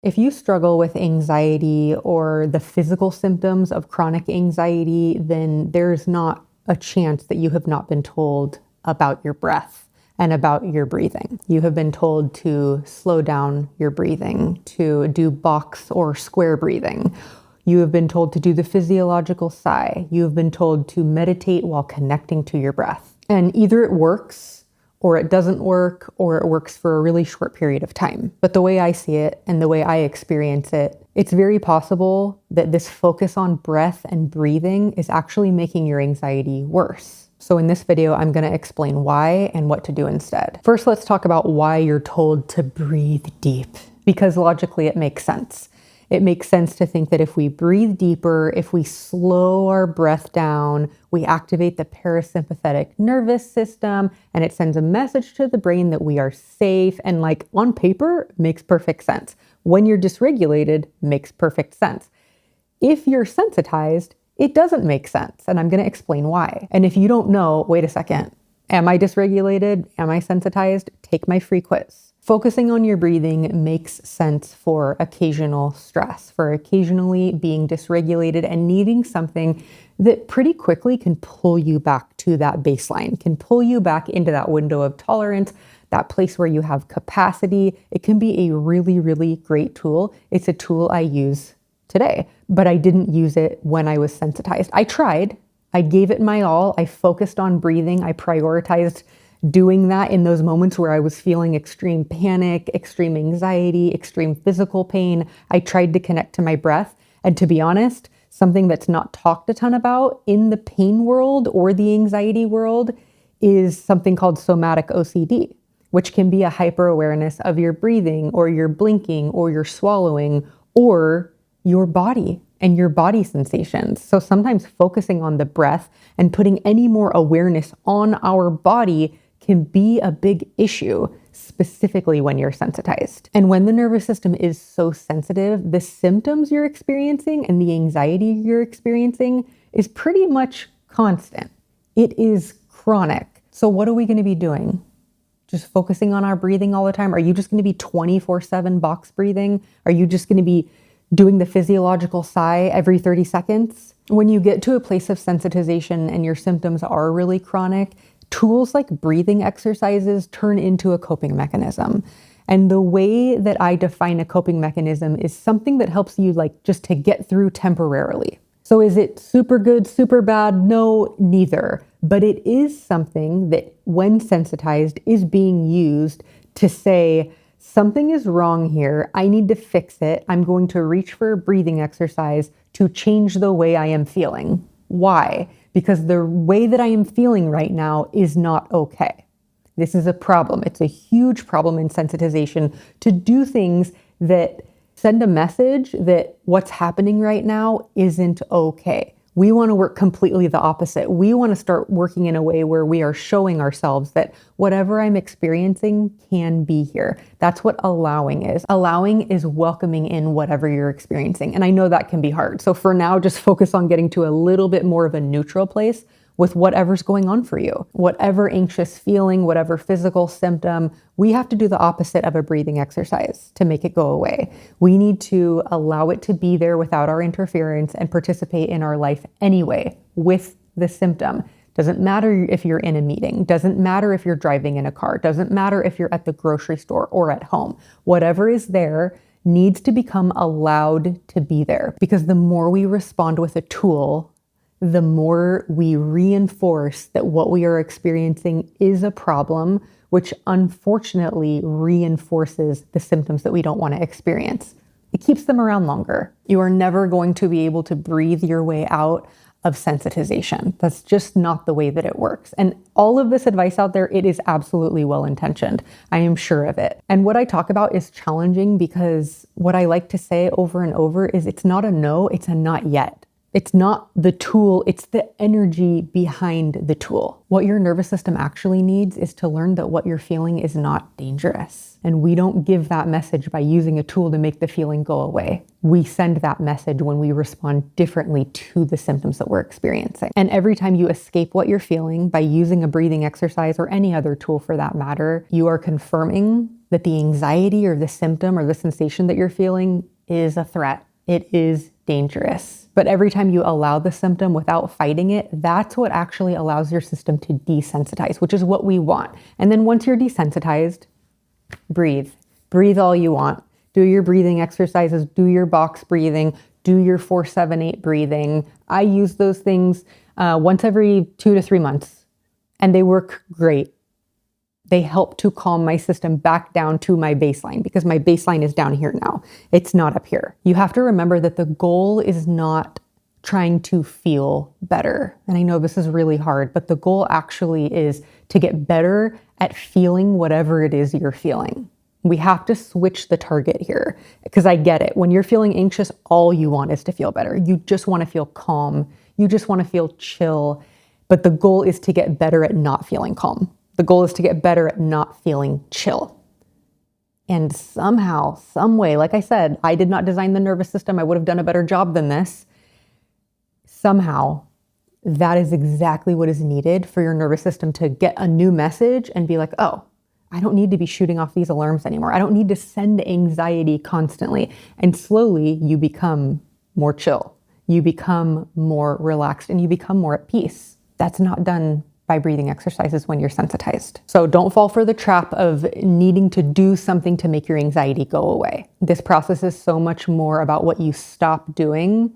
If you struggle with anxiety or the physical symptoms of chronic anxiety, then there's not a chance that you have not been told about your breath and about your breathing. You have been told to slow down your breathing, to do box or square breathing. You have been told to do the physiological sigh. You have been told to meditate while connecting to your breath. And either it works or it doesn't work, or it works for a really short period of time. But the way I see it and the way I experience it, it's very possible that this focus on breath and breathing is actually making your anxiety worse. So in this video, I'm going to explain why and what to do instead. First, let's talk about why you're told to breathe deep, because logically it makes sense. It makes sense to think that if we breathe deeper, if we slow our breath down, we activate the parasympathetic nervous system, and it sends a message to the brain that we are safe. And like on paper, makes perfect sense. When you're dysregulated, makes perfect sense. If you're sensitized, it doesn't make sense. And I'm going to explain why. And if you don't know, wait a second, am I dysregulated? Am I sensitized? Take my free quiz. Focusing on your breathing makes sense for occasional stress, for occasionally being dysregulated and needing something that pretty quickly can pull you back to that baseline, can pull you back into that window of tolerance, that place where you have capacity. It can be a really, really great tool. It's a tool I use today, but I didn't use it when I was sensitized. I tried. I gave it my all. I focused on breathing. I prioritized doing that in those moments where I was feeling extreme panic, extreme anxiety, extreme physical pain. I tried to connect to my breath. And to be honest, something that's not talked a ton about in the pain world or the anxiety world is something called somatic OCD, which can be a hyper-awareness of your breathing or your blinking or your swallowing or your body and your body sensations. So sometimes focusing on the breath and putting any more awareness on our body can be a big issue, specifically when you're sensitized. And when the nervous system is so sensitive, the symptoms you're experiencing and the anxiety you're experiencing is pretty much constant. It is chronic. So what are we going to be doing? Just focusing on our breathing all the time? Are you just going to be 24/7 box breathing? Are you just going to be doing the physiological sigh every 30 seconds? When you get to a place of sensitization and your symptoms are really chronic, tools like breathing exercises turn into a coping mechanism. And the way that I define a coping mechanism is something that helps you like just to get through temporarily. So is it super good, super bad? No, neither. But it is something that when sensitized is being used to say, something is wrong here. I need to fix it. I'm going to reach for a breathing exercise to change the way I am feeling. Why? Because the way that I am feeling right now is not okay. This is a problem. It's a huge problem in sensitization to do things that send a message that what's happening right now isn't okay. We want to work completely the opposite. We want to start working in a way where we are showing ourselves that whatever I'm experiencing can be here. That's what allowing is. Allowing is welcoming in whatever you're experiencing. And I know that can be hard. So for now, just focus on getting to a little bit more of a neutral place with whatever's going on for you. Whatever anxious feeling, whatever physical symptom, we have to do the opposite of a breathing exercise to make it go away. We need to allow it to be there without our interference and participate in our life anyway with the symptom. Doesn't matter if you're in a meeting, doesn't matter if you're driving in a car, doesn't matter if you're at the grocery store or at home. Whatever is there needs to become allowed to be there, because the more we respond with a tool, the more we reinforce that what we are experiencing is a problem, which unfortunately reinforces the symptoms that we don't want to experience. It keeps them around longer. You are never going to be able to breathe your way out of sensitization. That's just not the way that it works. And all of this advice out there, it is absolutely well-intentioned. I am sure of it. And what I talk about is challenging because what I like to say over and over is it's not a no, it's a not yet. It's not the tool, it's the energy behind the tool. What your nervous system actually needs is to learn that what you're feeling is not dangerous. And we don't give that message by using a tool to make the feeling go away. We send that message when we respond differently to the symptoms that we're experiencing. And every time you escape what you're feeling by using a breathing exercise or any other tool for that matter, you are confirming that the anxiety or the symptom or the sensation that you're feeling is a threat. It is dangerous. But every time you allow the symptom without fighting it, that's what actually allows your system to desensitize, which is what we want. And then once you're desensitized, breathe. Breathe all you want. Do your breathing exercises, do your box breathing, do your 4-7-8 breathing. I use those things once every 2 to 3 months, and they work great. They help to calm my system back down to my baseline because my baseline is down here now. It's not up here. You have to remember that the goal is not trying to feel better. And I know this is really hard, but the goal actually is to get better at feeling whatever it is you're feeling. We have to switch the target here because I get it. When you're feeling anxious, all you want is to feel better. You just want to feel calm. You just want to feel chill. But the goal is to get better at not feeling calm. The goal is to get better at not feeling chill. And somehow, some way, like I said, I did not design the nervous system. I would have done a better job than this. Somehow, that is exactly what is needed for your nervous system to get a new message and be like, oh, I don't need to be shooting off these alarms anymore. I don't need to send anxiety constantly. And slowly, you become more chill. You become more relaxed and you become more at peace. That's not done by breathing exercises when you're sensitized. So don't fall for the trap of needing to do something to make your anxiety go away. This process is so much more about what you stop doing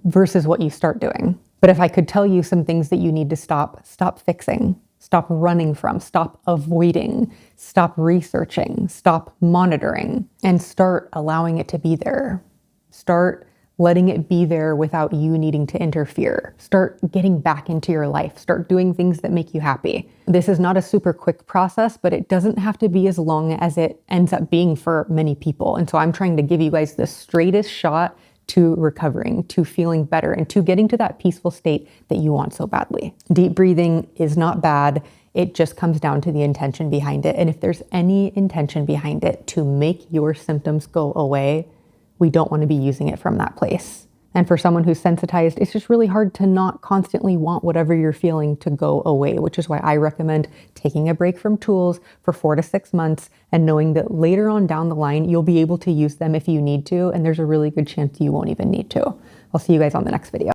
versus what you start doing. But if I could tell you some things that you need to stop fixing, stop running from, stop avoiding, stop researching, stop monitoring, and start allowing it to be there. Start letting it be there without you needing to interfere. Start getting back into your life. Start doing things that make you happy. This is not a super quick process, but it doesn't have to be as long as it ends up being for many people. And so I'm trying to give you guys the straightest shot to recovering, to feeling better, and to getting to that peaceful state that you want so badly. Deep breathing is not bad. It just comes down to the intention behind it. And if there's any intention behind it to make your symptoms go away, we don't want to be using it from that place. And for someone who's sensitized, it's just really hard to not constantly want whatever you're feeling to go away, which is why I recommend taking a break from tools for 4 to 6 months and knowing that later on down the line, you'll be able to use them if you need to. And there's a really good chance you won't even need to. I'll see you guys on the next video.